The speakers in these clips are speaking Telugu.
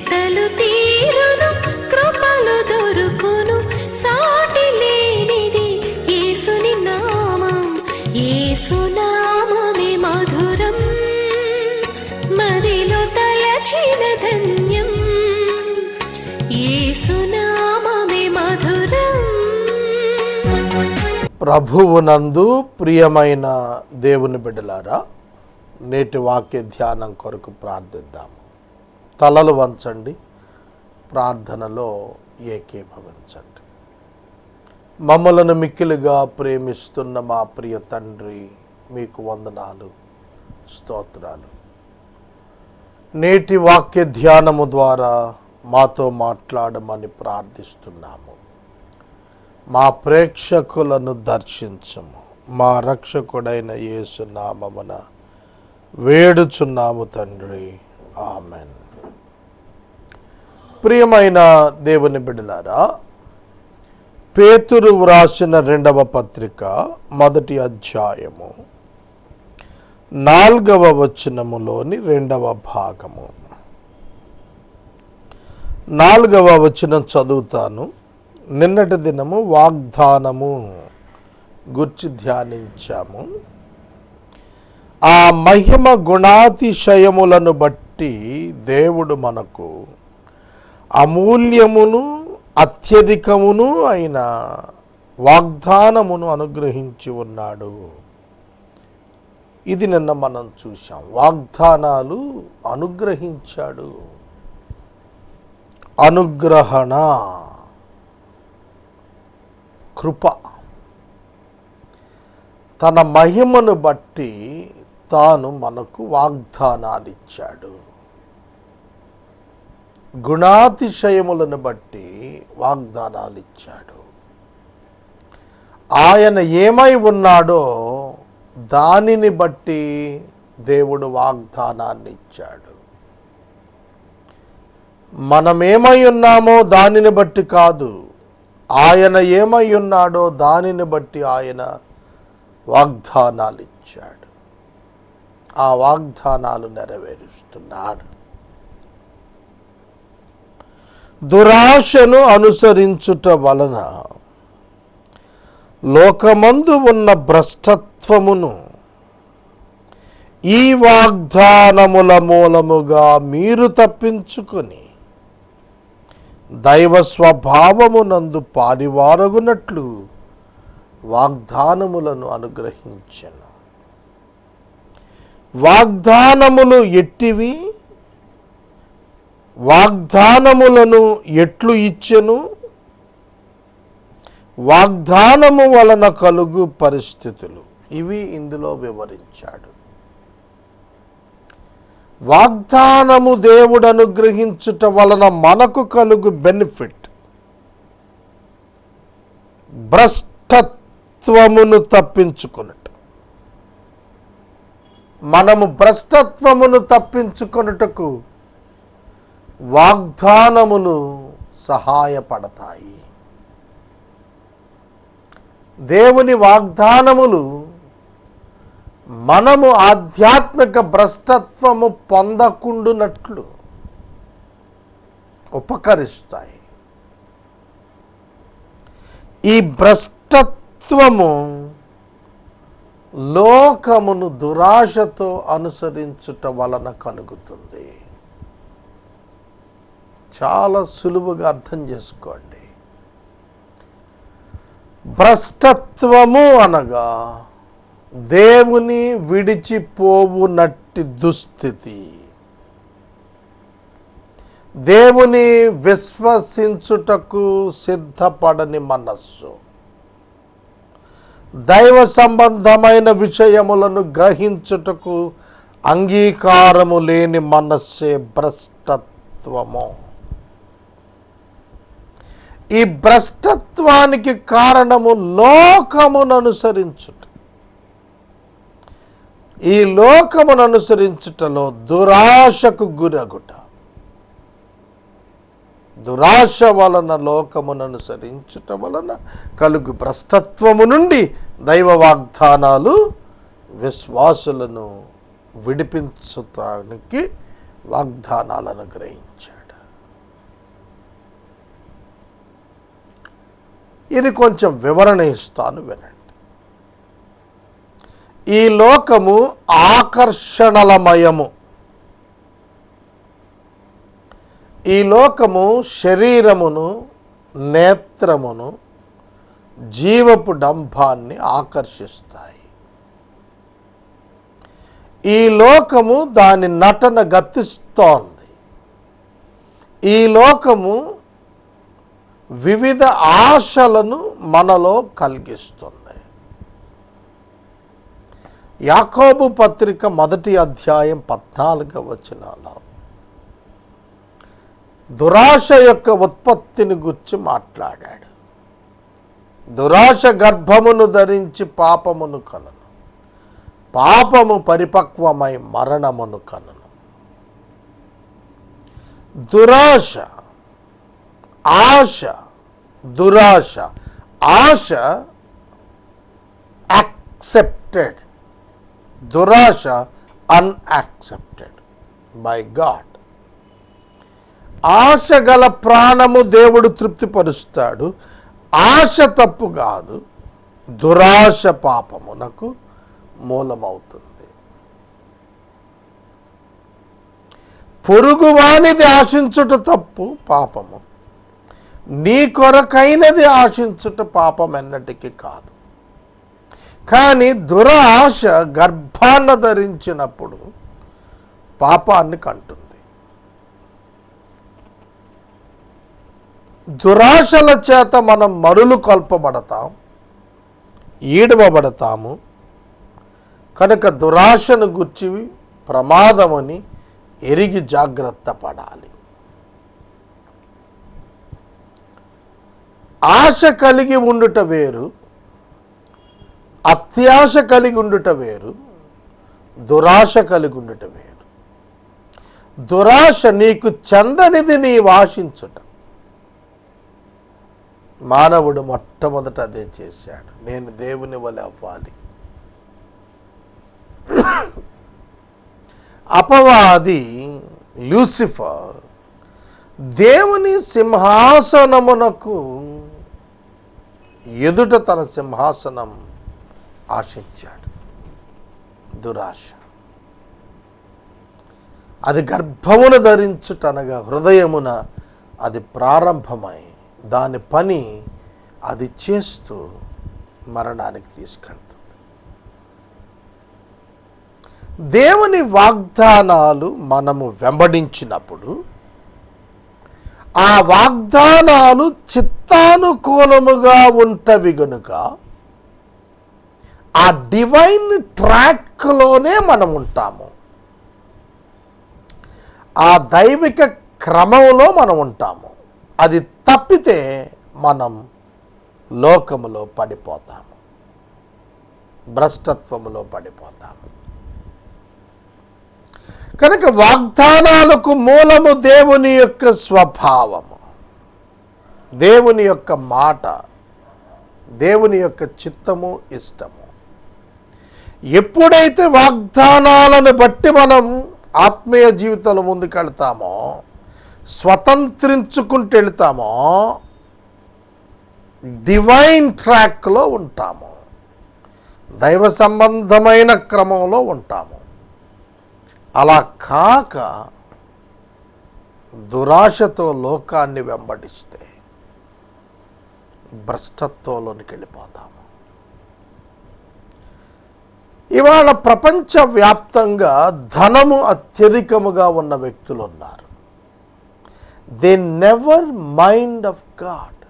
వెతలు తీరును, కృపలు దొరుకును, సాటి లేనిది యేసుని నామం. యేసునామమే మధురం, మదిలో తలచిన ధన్యం. యేసునామమే మధురం. ప్రభువునందు ప్రియమైన దేవుని బిడ్డలారా, నేటి వాక్య ధ్యానం కొరకు ప్రార్థిద్దాము. తలలు వంచండి, ప్రార్థనలో ఏకీభవించండి. మమ్మలను మిక్కిలిగా ప్రేమిస్తున్న మా ప్రియ తండ్రి, మీకు వందనాలు, స్తోత్రాలు. నేటి వాక్య ధ్యానము ద్వారా మాతో మాట్లాడమని ప్రార్థిస్తున్నాము. మా ప్రేక్షకులను దర్శించము. మా రక్షకుడైన యేసు నామమున వేడుచున్నాము తండ్రి, ఆమెన్. ప్రియమైన దేవుని బిడ్డలారా, పేతురు వ్రాసిన 2వ పత్రిక 1వ అధ్యాయము 4వ వచనములోని 2వ భాగము. 4వ వచనం చదువుతాను. నిన్నటి దినము వాగ్దానము గుర్చి ధ్యానించాము. ఆ మహిమ గుణాతిశయములను బట్టి దేవుడు మనకు అమూల్యమును అత్యధికమును అయిన వాగ్దానమును అనుగ్రహించి ఉన్నాడు. ఇది నిన్న మనం చూసాం. వాగ్దానాలు అనుగ్రహించాడు. అనుగ్రహణ, కృప, తన మహిమను బట్టి తాను మనకు వాగ్దానాలు ఇచ్చాడు. గుణాతిశయములను బట్టి వాగ్దానాలు ఇచ్చాడు. ఆయన ఏమై ఉన్నాడో దానిని బట్టి దేవుడు వాగ్దానాన్ని ఇచ్చాడు. మనమేమై ఉన్నామో దానిని బట్టి కాదు, ఆయన ఏమై ఉన్నాడో దానిని బట్టి ఆయన వాగ్దానాలు ఇచ్చాడు. ఆ వాగ్దానాలు నెరవేరుస్తున్నాడు. దురాశను అనుసరించుట వలన లోకమందు ఉన్న భ్రష్టత్వమును ఈ వాగ్దానముల మూలముగా మీరు తప్పించుకొని దైవ స్వభావమునందు పారివారగునట్లు వాగ్దానములను అనుగ్రహించెను. వాగ్దానములు ఎట్టివి? వాగ్దానములను ఎట్లు ఇచ్చెను? వాగ్దానము వలన కలుగు పరిస్థితులు ఇవి ఇందులో వివరించాడు. వాగ్దానము దేవుడు అనుగ్రహించుట వలన మనకు కలుగు బెనిఫిట్, భ్రష్టత్వమును తప్పించుకొనుట. మనము భ్రష్టత్వమును తప్పించుకొనుటకు వాగ్దానములు సహాయపడతాయి. దేవుని వాగ్దానములు మనము ఆధ్యాత్మిక భ్రష్టత్వము పొందకుండునట్లు ఉపకరిస్తాయి. ఈ భ్రష్టత్వము లోకమును దురాశతో అనుసరించుట వలన కలుగుతుంది. చాలా సులువుగా అర్థం చేసుకోండి. భ్రష్టత్వము అనగా దేవుని విడిచిపోవునట్టి దుస్థితి, దేవుని విశ్వసించుటకు సిద్ధపడని మనస్సు, దైవ సంబంధమైన విషయములను గ్రహించుటకు అంగీకారము లేని మనస్సే భ్రష్టత్వము. ఈ భ్రష్టత్వానికి కారణము లోకమును అనుసరించుట. ఈ లోకమును అనుసరించుటలో దురాశకు గురగుట. దురాశ వలన లోకమును అనుసరించుట వలన కలుగు భ్రష్టత్వము నుండి దైవ వాగ్దానాలు విశ్వాసులను విడిపించటానికి వాగ్దానాలను గ్రహించాడు. ఇది కొంచెం వివరణ ఇస్తాను, వినండి. ఈ లోకము ఆకర్షణలమయము. ఈ లోకము శరీరమును, నేత్రమును, జీవపు డంబాన్ని ఆకర్షిస్తాయి. ఈ లోకము దాని నటన గతిస్తోంది. ఈ లోకము వివిధ ఆశలను మనలో కలిగిస్తుంది. యాకోబు పత్రిక 1వ అధ్యాయం 14వ వచనంలో దురాశ యొక్క ఉత్పత్తిని గురించి మాట్లాడాడు. దురాశ గర్భమును ధరించి పాపమును కనును, పాపము పరిపక్వమై మరణమును కనును. దురాశ, ఆశ, దురాశ. ఆశ యాక్సెప్టెడ్, దురాశ అన్యాక్సెప్టెడ్ బై గాడ్. ఆశ గల ప్రాణము దేవుడు తృప్తిపరుస్తాడు. ఆశ తప్పు కాదు, దురాశ పాపమునకు మూలమవుతుంది. పొరుగువానిది ఆశించుట తప్పు, పాపము. నీ కొరకైనది ఆశించుట పాపం ఎన్నటికీ కాదు. కానీ దురాశ గర్భాన్ని ధరించినప్పుడు పాపాన్ని కంటుంది. దురాశల చేత మనం మరులు కొల్పబడతాం, ఈడవబడతాము. కనుక దురాశను గుర్చి ప్రమాదమని ఎరిగి జాగ్రత్త పడాలి. ఆశ కలిగి ఉండుట వేరు, అత్యాశ కలిగి ఉండుట వేరు, దురాశ కలిగి ఉండుట వేరు. దురాశ నీకు చెందనిది నీవు ఆశించుట. మానవుడు మొట్టమొదట అదే చేశాడు. నేను దేవుని వలె అవ్వాలి. అపవాది లూసిఫర్ దేవుని సింహాసనమునకు ఎదుట తన సింహాసనం ఆశించాడు. దురాశ అది గర్భమును ధరించుటనగా హృదయమున అది ప్రారంభమై దాని పని అది చేస్తూ మరణానికి తీసుకెళ్తుంది. దేవుని వాగ్దానాలు మనము వెంబడించినప్పుడు ఆ వాగ్దానాలు చిత్తానుకూలముగా ఉంటవి గనుక ఆ డివైన్ ట్రాక్లోనే మనం ఉంటాము. ఆ దైవిక క్రమంలో మనం ఉంటాము. అది తప్పితే మనం లోకములో పడిపోతాము, భ్రష్టత్వములో పడిపోతాము. కనుక వాగ్దానాలకు మూలము దేవుని యొక్క స్వభావము, దేవుని యొక్క మాట, దేవుని యొక్క చిత్తము, ఇష్టము. ఎప్పుడైతే వాగ్దానాలను బట్టి మనం ఆత్మీయ జీవితంలో ముందుకెళ్తామో, స్వతంత్రించుకుంటూ వెళ్తామో, డివైన్ ట్రాక్లో ఉంటాము, దైవ సంబంధమైన క్రమంలో ఉంటాము. అలా కాక దురాశతో లోకాన్ని వెంబడిస్తే భ్రష్టత్వంలోనికి వెళ్ళిపోతాము. ఇవాళ ప్రపంచవ్యాప్తంగా ధనము అత్యధికముగా ఉన్న వ్యక్తులు ఉన్నారు. They never mind of God,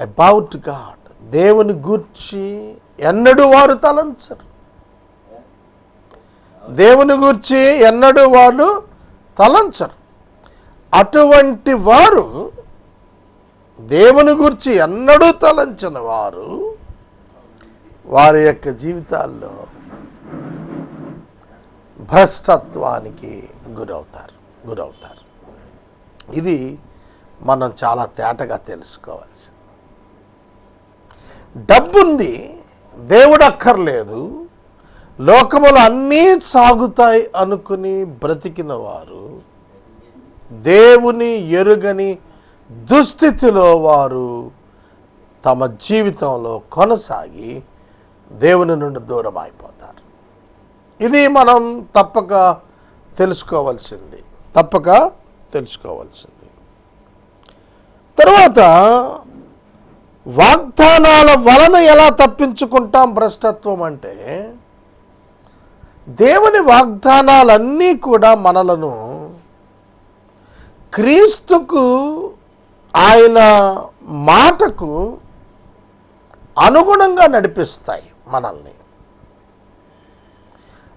about God. దేవుని గూర్చి ఎన్నడూ వారు తలంచరు. దేవుని గూర్చి ఎన్నడూ వాళ్ళు తలంచరు. అటువంటి వారు, దేవుని గూర్చి ఎన్నడూ తలంచని వారు, వారి యొక్క జీవితాల్లో భ్రష్టత్వానికి గురవుతారు. ఇది మనం చాలా తేటగా తెలుసుకోవాల్సింది. డబ్బుంది, దేవుడు అక్కర్లేదు, లోకములు అన్నీ సాగుతాయి అనుకుని బ్రతికిన వారు దేవుని ఎరుగని దుస్థితిలో వారు తమ జీవితంలో కొనసాగి దేవుని నుండి దూరం అయిపోతారు. ఇది మనం తప్పక తెలుసుకోవాల్సింది. తర్వాత వాగ్దానాల వలన ఎలా తప్పించుకుంటాం భ్రష్టత్వం అంటే, దేవుని వాగ్దానాలన్నీ కూడా మనలను క్రీస్తుకు, ఆయన మాటకు అనుగుణంగా నడిపిస్తాయి మనల్ని.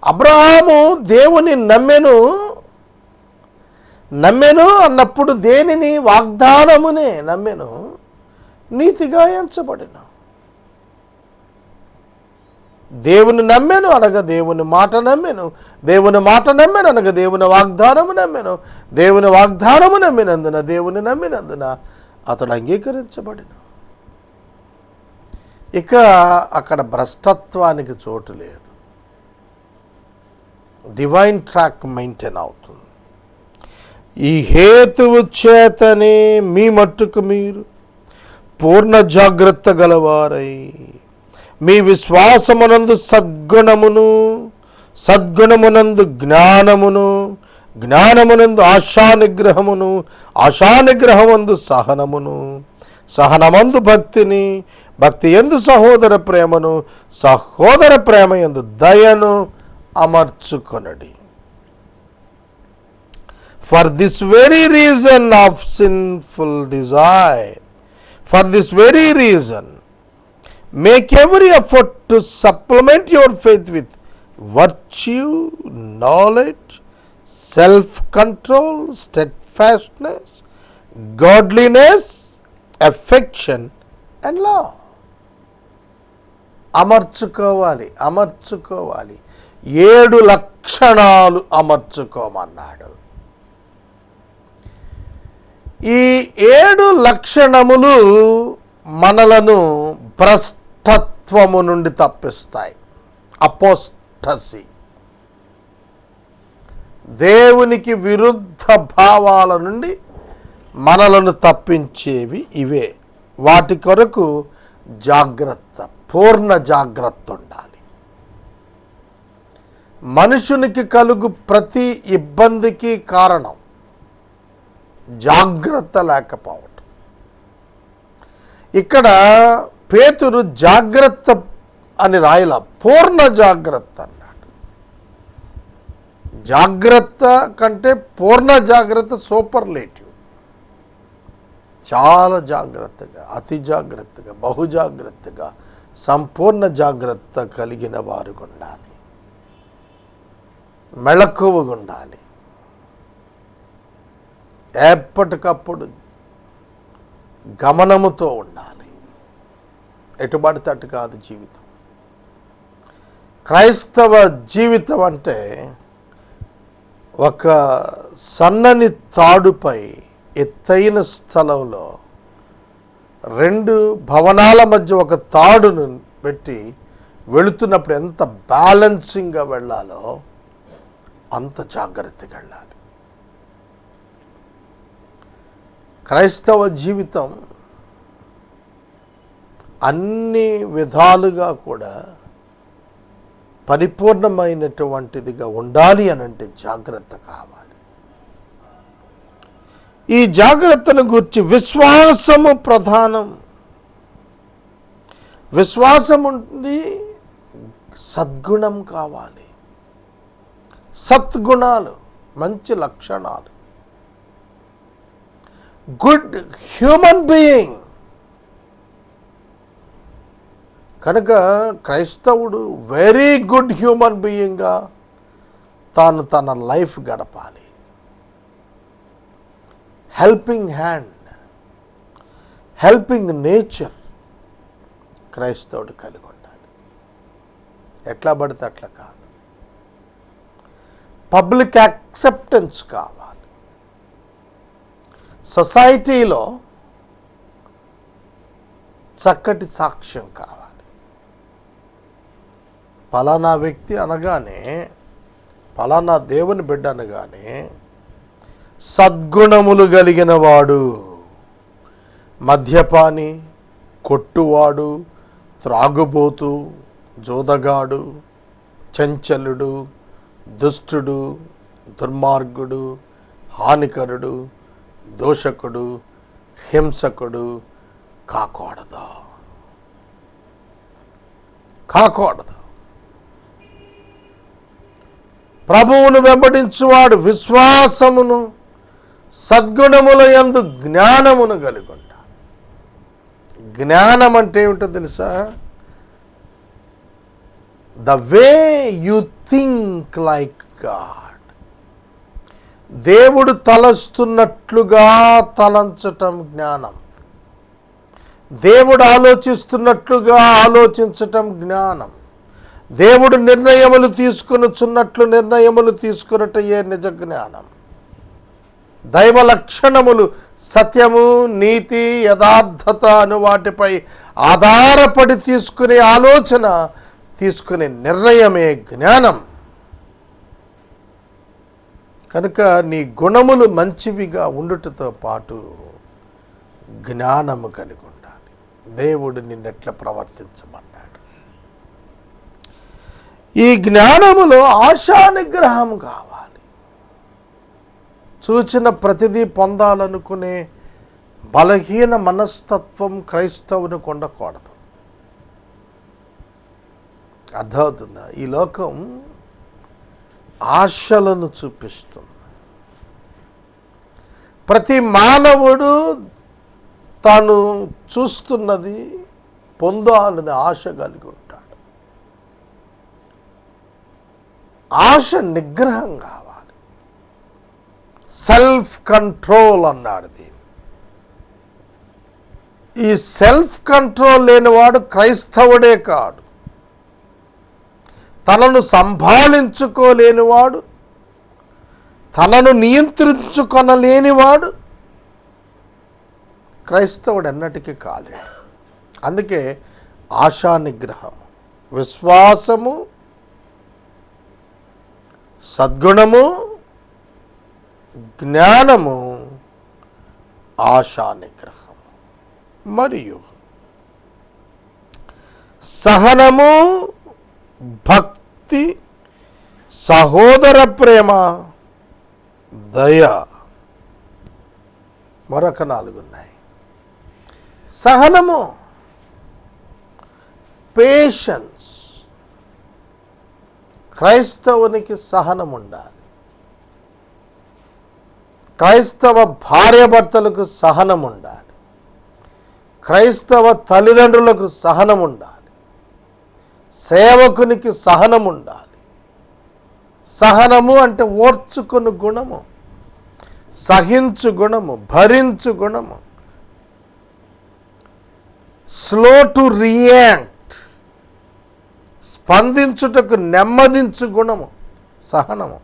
అబ్రహాము దేవుని నమ్మెను అన్నప్పుడు దేనిని? వాగ్దానమునే నమ్మెను, నీతిగా ఎంచబడిన. దేవుని నమ్మెను అనగా దేవుని మాట నమ్మెను, దేవుని మాట నమ్మెను అనగా దేవుని వాగ్దానము నమ్మెను, దేవుని వాగ్దానము నమ్మినందున, దేవుని నమ్మినందున అతడు అంగీకరించబడిన. ఇక అక్కడ భ్రష్టత్వానికి చోటు లేదు. డివైన్ ట్రాక్ మెయింటైన్ అవుతుంది. ఈ హేతువు చేతనే మీ మట్టుకు మీరు పూర్ణ జాగ్రత్త గలవారై మీ విశ్వాసమునందు సద్గుణమునందు జ్ఞానమును, జ్ఞానమునందు ఆశానిగ్రహమును, ఆశానిగ్రహమందు సహనమును, సహనమందు భక్తిని, భక్తి యందు సహోదర ప్రేమను, సహోదర ప్రేమ యందు దయను అమర్చుకొనడి. For this very reason of sinful desire, for this very reason, make every effort to supplement your faith with virtue, knowledge, self-control, steadfastness, godliness, affection and love. అమర్చుకోవాలి. 7 లక్షణాలు అమర్చుకోమన్నాడు. ఈ 7 లక్షణములు మనలను భ్రష్టత్వము నుండి తప్పిస్తాయి. అపోస్టసీ, దేవునికి విరుద్ధ భావాల నుండి మనలను తప్పించేవి ఇవే. వాటి కొరకు జాగ్రత్త, పూర్ణ జాగ్రత్త ఉండాలి. మనుషునికి కలుగు ప్రతి ఇబ్బందికి కారణం జాగ్రత్త లేకపోవటం. ఇక్కడ పేతురు జాగ్రత్త అని రాయలా, పూర్ణ జాగ్రత్త అన్నాడు. జాగ్రత్త కంటే పూర్ణ జాగ్రత్త సూపర్లేటివ్. చాలా జాగ్రత్తగా, అతి జాగ్రత్తగా, బహు జాగ్రత్తగా, సంపూర్ణ జాగ్రత్త కలిగిన వారు ఉండాలి. మెళకువగా ఉండాలి. ఎప్పటికప్పుడు గమనముతో ఉండాలి. ఎటుబడితే అటు కాదు జీవితం. క్రైస్తవ జీవితం అంటే ఒక సన్నని తాడుపై ఎత్తైన స్థలంలో 2 భవనాల మధ్య ఒక తాడును పెట్టి వెళుతున్నప్పుడు ఎంత బ్యాలెన్సింగ్గా వెళ్ళాలో అంత జాగ్రత్తగా వెళ్ళాలి. క్రైస్తవ జీవితం అన్ని విధాలుగా కూడా పరిపూర్ణమైనటువంటిదిగా ఉండాలి అని అంటే జాగ్రత్త కావాలి. ఈ జాగ్రత్తను గురించి విశ్వాసము ప్రధానం. విశ్వాసం ఉంది, సద్గుణం కావాలి. సద్గుణాలు, మంచి లక్షణాలు, గుడ్ హ్యూమన్ బీయింగ్. కనుక క్రైస్తవుడు వెరీ గుడ్ హ్యూమన్ బీయింగ్గా తాను తన లైఫ్ గడపాలి. హెల్పింగ్ హ్యాండ్, హెల్పింగ్ నేచర్ క్రైస్తవుడు కలిగి ఉండాలి. ఎట్లా పడితే అట్లా కాదు. పబ్లిక్ యాక్సెప్టెన్స్ కావాలి. సొసైటీలో చక్కటి సాక్ష్యం కావాలి. పలానా వ్యక్తి అనగానే, పలానా దేవుని బిడ్డ అనగానే సద్గుణములు కలిగిన వాడు, మద్యపాని, కొట్టువాడు, త్రాగుబోతు, జోదగాడు, చంచలుడు, దుష్టుడు, దుర్మార్గుడు, హానికరుడు, దోషకుడు, హింసకుడు కాకూడదు. ప్రభువును వెంబడించువాడు విశ్వాసమును సద్గుణముల యందు జ్ఞానమును కలిగి ఉంటాడు. జ్ఞానం అంటే ఏమిటో తెలుసా? The way you think like God. దేవుడు తలస్తున్నట్లుగా తలంచటం జ్ఞానం. దేవుడు ఆలోచిస్తున్నట్లుగా ఆలోచించటం జ్ఞానం. దేవుడు నిర్ణయములు తీసుకొనుచున్నట్లు నిర్ణయములు తీసుకొనుటయే నిజ జ్ఞానం. దైవ లక్షణములు సత్యము, నీతి, యథార్థత అను వాటిపై ఆధారపడి తీసుకునే ఆలోచన, తీసుకునే నిర్ణయమే జ్ఞానం. కనుక నీ గుణములు మంచివిగా ఉండుటతో పాటు జ్ఞానము కలిగి ఉండాలి. దేవుడు నిన్నెట్లా ప్రవర్తించమన్నాడు. ఈ జ్ఞానములో ఆశా నిగ్రహం కావాలి. చూచిన ప్రతిదీ పొందాలనుకునే బలహీన మనస్తత్వం క్రైస్తవునికి ఉండకూడదు. అర్థమవుతుందా? ఈ లోకం ఆశలను చూపిస్తుంది. ప్రతి మానవుడు తాను చూస్తున్నది పొందాలని ఆశ కలిగి ఉంటాడు. ఆశ నిగ్రహం కావాలి. సెల్ఫ్ కంట్రోల్ అన్నాడు దీన్ని. ఈ సెల్ఫ్ కంట్రోల్ లేనివాడు క్రైస్తవుడే కాడు. తనను సంభాళించుకోలేనివాడు, తనను నియంత్రించుకొనలేనివాడు క్రైస్తవుడు ఎన్నటికీ కాలేడు. అందుకే ఆశా నిగ్రహం, విశ్వాసము, సద్గుణము, జ్ఞానము, ఆశా నిగ్రహం మరియు సహనము, భక్తి, సహోదర ప్రేమ, దయ. మరొక 4 ఉన్నాయి. సహనము, పేషెన్స్. క్రైస్తవునికి సహనం ఉండాలి. క్రైస్తవ భార్యాభర్తలకు సహనం ఉండాలి. క్రైస్తవ తల్లిదండ్రులకు సహనం ఉండాలి. సేవకునికి సహనం ఉండాలి. సహనము అంటే ఓర్చుకుని గుణము, సహించు గుణము, భరించు గుణము, స్లో టు రియాక్ట్, స్పందించుటకు నెమ్మదించు గుణము సహనము.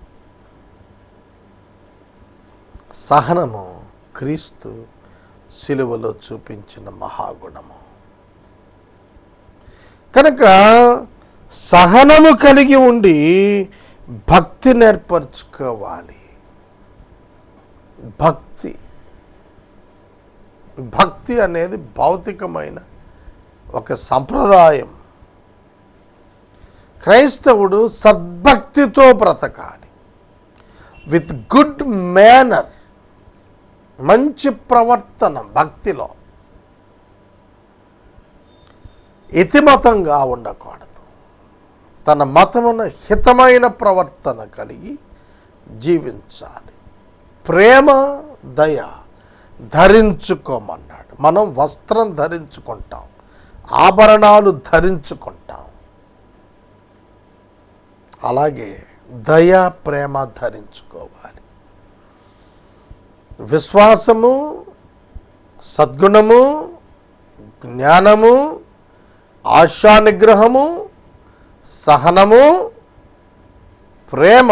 సహనము క్రీస్తు శిలువలో చూపించిన మహాగుణము. కనుక సహనము కలిగి ఉండి భక్తి నేర్పరచుకోవాలి. భక్తి అనేది భౌతికమైన ఒక సంప్రదాయం. క్రైస్తవుడు సద్భక్తితో బ్రతకాలి. విత్ గుడ్ మేనర్, మంచి ప్రవర్తన భక్తిలో. ఇతిమతంగా ఉండకూడదు. తన మతమున హితమైన ప్రవర్తన కలిగి జీవించాలి. ప్రేమ, దయ ధరించుకోమన్నాడు. మనం వస్త్రం ధరించుకుంటాం, ఆభరణాలు ధరించుకుంటాం. అలాగే దయ, ప్రేమ ధరించుకోవాలి. విశ్వాసము, సద్గుణము, జ్ఞానము, ఆశా నిగ్రహము, సహనము, ప్రేమ,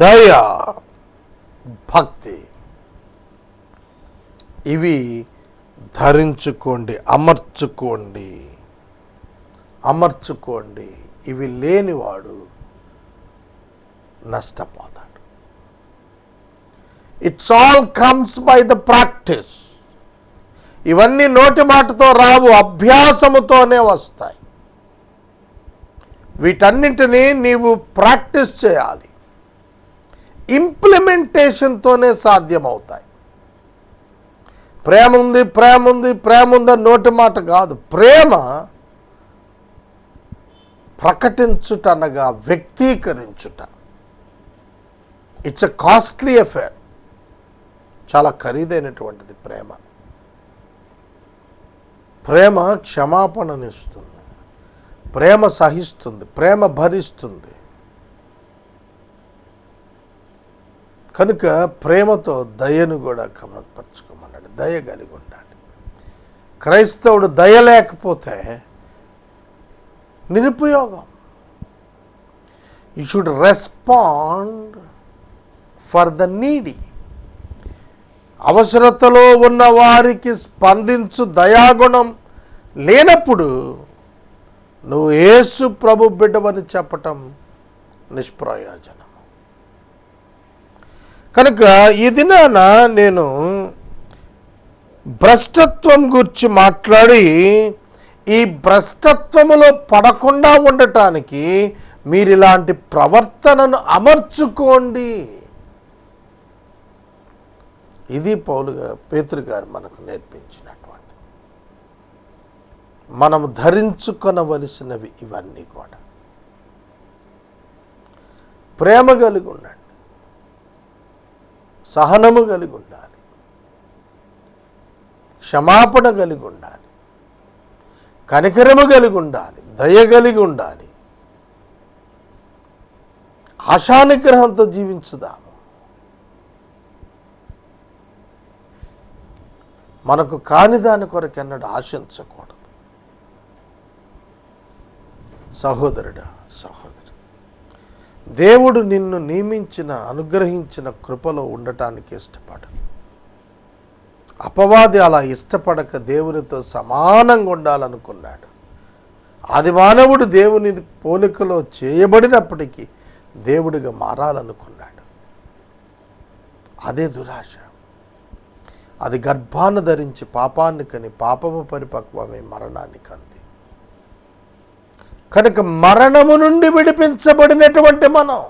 దయ, భక్తి, ఇవి ధరించుకోండి, అమర్చుకోండి. ఇవి లేనివాడు నష్టపోతాడు. It's all comes by the practice. ఇవన్నీ నోటి మాటతో రావు, అభ్యాసముతోనే వస్తాయి. వీటన్నింటినీ నీవు ప్రాక్టీస్ చేయాలి, ఇంప్లిమెంటేషన్తోనే సాధ్యమవుతాయి. ప్రేమ ఉంది, ప్రేమ ఉంది, ప్రేమ ఉందని నోటి మాట కాదు. ప్రేమ ప్రకటించుట అనగా వ్యక్తీకరించుట. ఇట్స్ ఎ కాస్ట్లీ అఫేర్, చాలా ఖరీదైనటువంటిది ప్రేమ. ప్రేమ క్షమాపణనిస్తుంది, ప్రేమ సహిస్తుంది, ప్రేమ భరిస్తుంది. కనుక ప్రేమతో దయను కూడా కనపరచుకోమన్నాడు. దయ కలిగి ఉండాలి. క్రైస్తవుడు దయ లేకపోతే నిరుపయోగం. You should respond for the needy. అవసరతలో ఉన్న వారికి స్పందించు దయాగుణం లేనప్పుడు నువ్వు యేసు ప్రభు బిడ్డవని చెప్పటం నిష్ప్రయోజనం. కనుక ఈ దినాన నేను భ్రష్టత్వం గురించి మాట్లాడి, ఈ భ్రష్టత్వములో పడకుండా ఉండటానికి మీరు ఇలాంటి ప్రవర్తనను అమర్చుకోండి. ఇది పేతురు గారు మనకు నేర్పించినటువంటి, మనం ధరించుకొనవలసినవి ఇవన్నీ కూడా. ప్రేమ కలిగి ఉండండి, సహనము కలిగి ఉండాలి, క్షమాపణ కలిగి ఉండాలి, కనికరము కలిగి ఉండాలి, దయ కలిగి ఉండాలి. ఆశానిగ్రహంతో జీవించుదాము. మనకు కాని దాని కొరకు ఎన్నడూ ఆశించకూడదు. సహోదరుడా, సహోదరు, దేవుడు నిన్ను నియమించిన, అనుగ్రహించిన కృపలో ఉండటానికి ఇష్టపడు. అపవాది అలా ఇష్టపడక దేవునితో సమానంగా ఉండాలనుకున్నాడు. ఆది మానవుడు దేవుని పోలికలో చేయబడినప్పటికీ దేవుడిగా మారాలనుకున్నాడు. అదే దురాశ. అది గర్భాన్ని ధరించి పాపాన్ని కని, పాపము పరిపక్వమై మరణానికి అంది. కనుక మరణము నుండి విడిపించబడినటువంటి మనం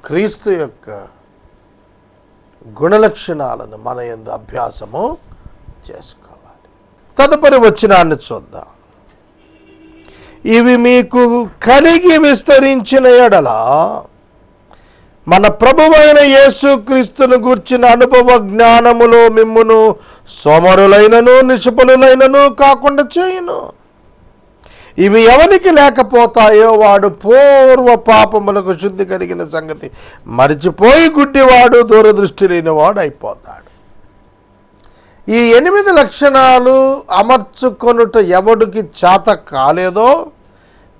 క్రీస్తు యొక్క గుణలక్షణాలను మన యందు అభ్యాసము చేసుకోవాలి. తదుపరి వచనాన్ని చూద్దాం. ఇవి మీకు కలిగి విస్తరించిన ఎడల మన ప్రభువైన యేసుక్రీస్తును గూర్చిన అనుభవ జ్ఞానములో మిమ్మును సోమరులైనను నిష్ఫలులైనను కాకుండా చేయును. ఇవి ఎవరికి లేకపోతాయో వాడు పూర్వ పాపములకు శుద్ధి కలిగిన సంగతి మరిచిపోయి గుడ్డివాడు, దూరదృష్టి లేనివాడు అయిపోతాడు. ఈ 8 లక్షణాలు అమర్చుకొనుట ఎవడికి చేత కాలేదో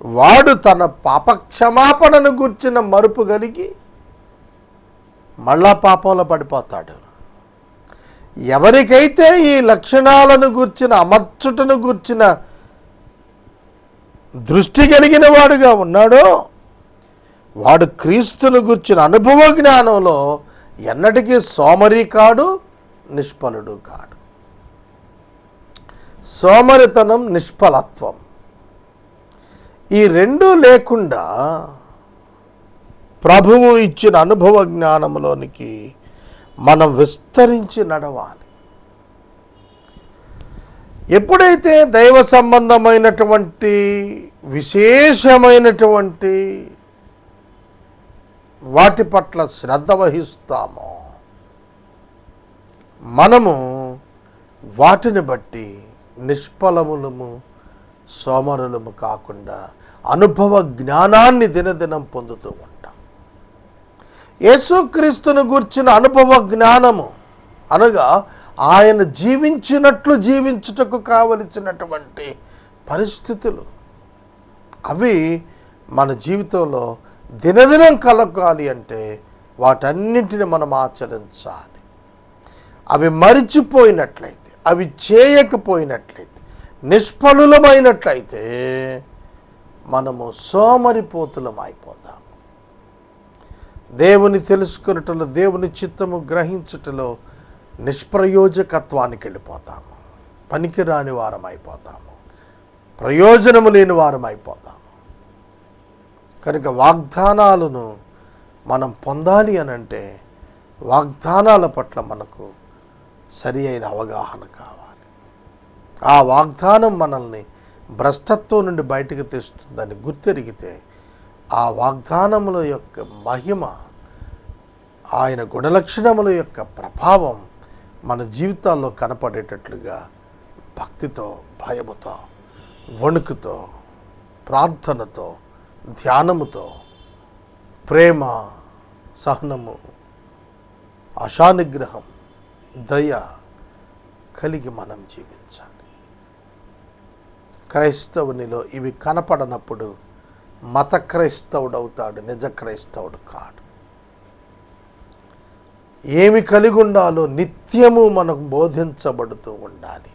వాడు తన పాపక్షమాపణను గూర్చిన మరుపు కలిగి మళ్ళా పాపంలో పడిపోతాడు. ఎవరికైతే ఈ లక్షణాలను గూర్చిన, అమర్చుటను గూర్చిన దృష్టి కలిగిన వాడుగా ఉన్నాడో వాడు క్రీస్తును గూర్చిన అనుభవ జ్ఞానంలో ఎన్నటికీ సోమరి కాడు, నిష్ఫలుడు కాడు. సోమరితనం, నిష్ఫలత్వం, ఈ రెండూ లేకుండా ప్రభువు ఇచ్చిన అనుభవ జ్ఞానంలోనికి మనం విస్తరించి నడవాలి. ఎప్పుడైతే దైవ సంబంధమైనటువంటి విశేషమైనటువంటి వాటి పట్ల శ్రద్ధ వహిస్తామో మనము వాటిని బట్టి నిష్ఫలములము, సోమరులము కాకుండా అనుభవ జ్ఞానాన్ని దినదినం పొందుతూ ఉంటాం. యేసుక్రీస్తును గూర్చిన అనుభవ జ్ఞానము అనగా ఆయన జీవించినట్లు జీవించుటకు కావలసినటువంటి పరిస్థితులు, అవి మన జీవితంలో దినదినం కలగాలి అంటే వాటన్నింటిని మనం ఆచరించాలి. అవి మరిచిపోయినట్లయితే, అవి చేయకపోయినట్లయితే, నిష్ఫలులమైనట్లయితే మనము సోమరిపోతులం అయిపోతాం. దేవుని తెలుసుకున్నటలో, దేవుని చిత్తము గ్రహించుటలో నిష్ప్రయోజకత్వానికి వెళ్ళిపోతాము, పనికిరాని వారం అయిపోతాము, ప్రయోజనము లేని వారం అయిపోతాము. కనుక వాగ్దానాలను మనం పొందాలి అనంటే వాగ్దానాల పట్ల మనకు సరి అయిన అవగాహన కావాలి. ఆ వాగ్దానం మనల్ని భ్రష్టత్వం నుండి బయటకు తెస్తుందని గుర్తెరిగితే ఆ వాగ్దానముల యొక్క మహిమ, ఆయన గుణలక్షణముల యొక్క ప్రభావం మన జీవితాల్లో కనపడేటట్లుగా భక్తితో, భయముతో, వణుకుతో, ప్రార్థనతో, ధ్యానముతో, ప్రేమ, సహనము, ఆశానిగ్రహం, దయ కలిగి మనం జీవించాలి. క్రైస్తవునిలో ఇవి కనపడనప్పుడు మత క్రైస్తవుడవుతాడు, నిజ క్రైస్తవుడు కాడు. ఏమి కలిగి ఉండాలో నిత్యము మనకు బోధించబడుతూ ఉండాలి.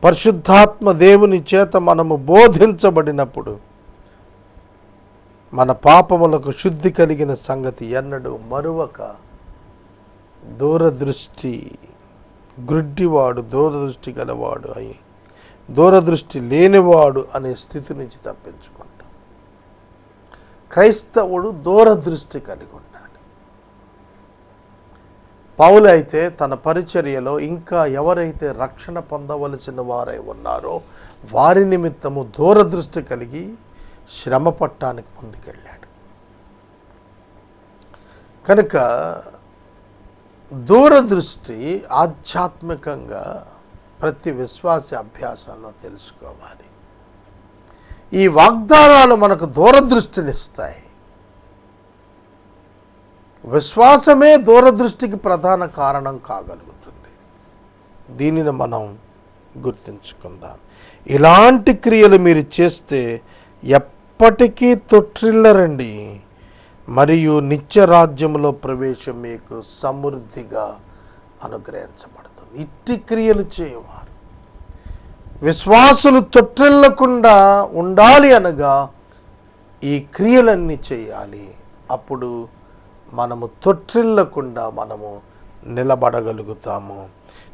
పరిశుద్ధాత్మ దేవుని చేత మనము బోధించబడినప్పుడు మన పాపములకు శుద్ధి కలిగిన సంగతి ఎన్నడూ మరువక దూరదృష్టి, గ్రుడ్డివాడు దూరదృష్టి గలవాడు అయి దూరదృష్టి లేనివాడు అనే స్థితి నుంచి తప్పించుకుంటాం. క్రైస్తవుడు దూరదృష్టి కలిగి ఉండాలి. పౌలు అయితే తన పరిచర్యలో ఇంకా ఎవరైతే రక్షణ పొందవలసిన వారై ఉన్నారో వారి నిమిత్తము దూరదృష్టి కలిగి శ్రమ పట్టడానికి ముందుకెళ్ళాడు. కనుక దూరదృష్టి ఆధ్యాత్మికంగా ప్రతి విశ్వాస అభ్యాసంలో తెలుసుకోవాలి. ఈ వాగ్దానాలు మనకు దూరదృష్టినిస్తాయి. విశ్వాసమే దూరదృష్టికి ప్రధాన కారణం కాగలుగుతుంది. దీనిని మనం గుర్తించుకుందాం. ఇలాంటి క్రియలు మీరు చేస్తే ఎప్పటికీ తొట్టిల్లరండి, మరియు నిత్యరాజ్యములో ప్రవేశం మీకు సమృద్ధిగా అనుగ్రహించబడుతుంది. ఇట్టి క్రియలు చేయవారు విశ్వాసులు తొట్టిల్లకుండా ఉండాలి అనగా ఈ క్రియలన్నీ చేయాలి. అప్పుడు మనము తొట్టిల్లకుండా మనము నిలబడగలుగుతాము.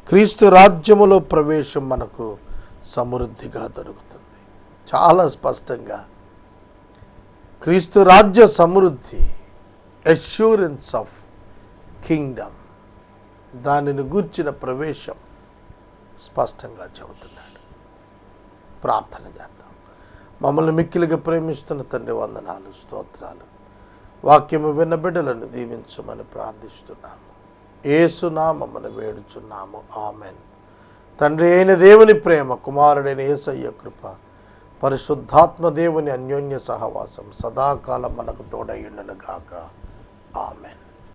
క్రీస్తు రాజ్యములో ప్రవేశం మనకు సమృద్ధిగా దొరుకుతుంది. చాలా స్పష్టంగా క్రీస్తు రాజ్య సమృద్ధి, అష్యూరెన్స్ ఆఫ్ కింగ్డమ్, దానిని గూర్చిన ప్రవేశం స్పష్టంగా చెబుతున్నాడు. ప్రార్థన చేద్దాం. మమ్మల్ని మిక్కిలిగా ప్రేమిస్తున్న తండ్రి, వందనాలు, స్తోత్రాలు. వాక్యము విన్న బిడ్డలను దీవించమని ప్రార్థిస్తున్నాము. యేసు నామమున వేడుచున్నాము, ఆమెన్. తండ్రి అయిన దేవుని ప్రేమ, కుమారుడైన యేసయ్య కృప, పరిశుద్ధాత్మ దేవుని అన్యోన్య సహవాసం సదాకాలం మనకు తోడై ఉండును గాక. ఆమెన్.